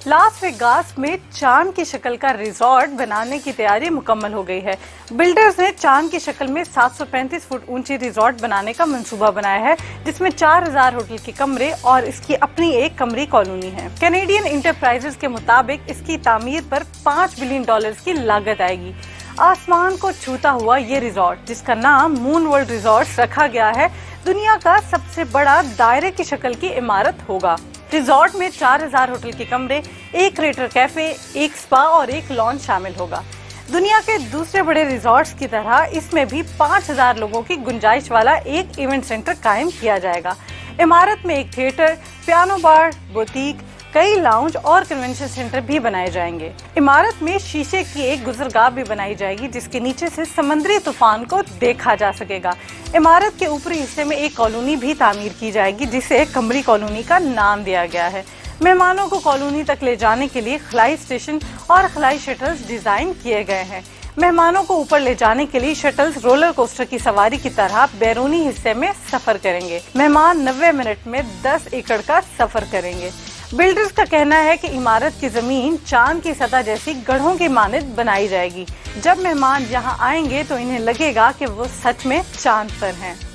Las Vegas में चांद की शक्ल का रिजॉर्ट बनाने की तैयारी मुकम्मल हो गई है। बिल्डर्स ने चांद की शक्ल में 735 फुट ऊंची रिजॉर्ट बनाने का मंसूबा बनाया है, जिसमें 4000 होटल के कमरे और इसकी अपनी एक कमरी कॉलोनी है। कैनेडियन इंटरप्राइजेस के मुताबिक इसकी तामीर पर $5 बिलियन की लागत आएगी। आसमान को छूता हुआ ये रिजॉर्ट, जिसका नाम मून वर्ल्ड रिजॉर्ट रखा गया है, दुनिया का सबसे बड़ा दायरे की शक्ल की इमारत होगा। रिजॉर्ट में 4000 होटल के कमरे, एक क्रेटर कैफे, एक स्पा और एक लॉन्च शामिल होगा। दुनिया के दूसरे बड़े रिजॉर्ट्स की तरह इसमें भी 5000 लोगों की गुंजाइश वाला एक इवेंट सेंटर कायम किया जाएगा। इमारत में एक थिएटर, पियानो बार, बुटीक, कई लाउंज और कन्वेंशन सेंटर भी बनाए जाएंगे। इमारत में शीशे की एक गुजरगाह भी बनाई जाएगी, जिसके नीचे से समंदरी तूफान को देखा जा सकेगा। इमारत के ऊपरी हिस्से में एक कॉलोनी भी तामीर की जाएगी, जिसे कमरी कॉलोनी का नाम दिया गया है। मेहमानों को कॉलोनी तक ले जाने के लिए खलाई स्टेशन और खलाई शटल्स डिजाइन किए गए हैं। मेहमानों को ऊपर ले जाने के लिए शटल्स रोलर कोस्टर की सवारी की तरह बैरूनी हिस्से में सफर करेंगे। मेहमान 90 मिनट में 10 एकड़ का सफर करेंगे। बिल्डर्स का कहना है कि इमारत की जमीन चांद की सतह जैसी गढ़ों की मानद बनाई जाएगी। जब मेहमान यहाँ आएंगे तो इन्हें लगेगा कि वो सच में चांद पर हैं।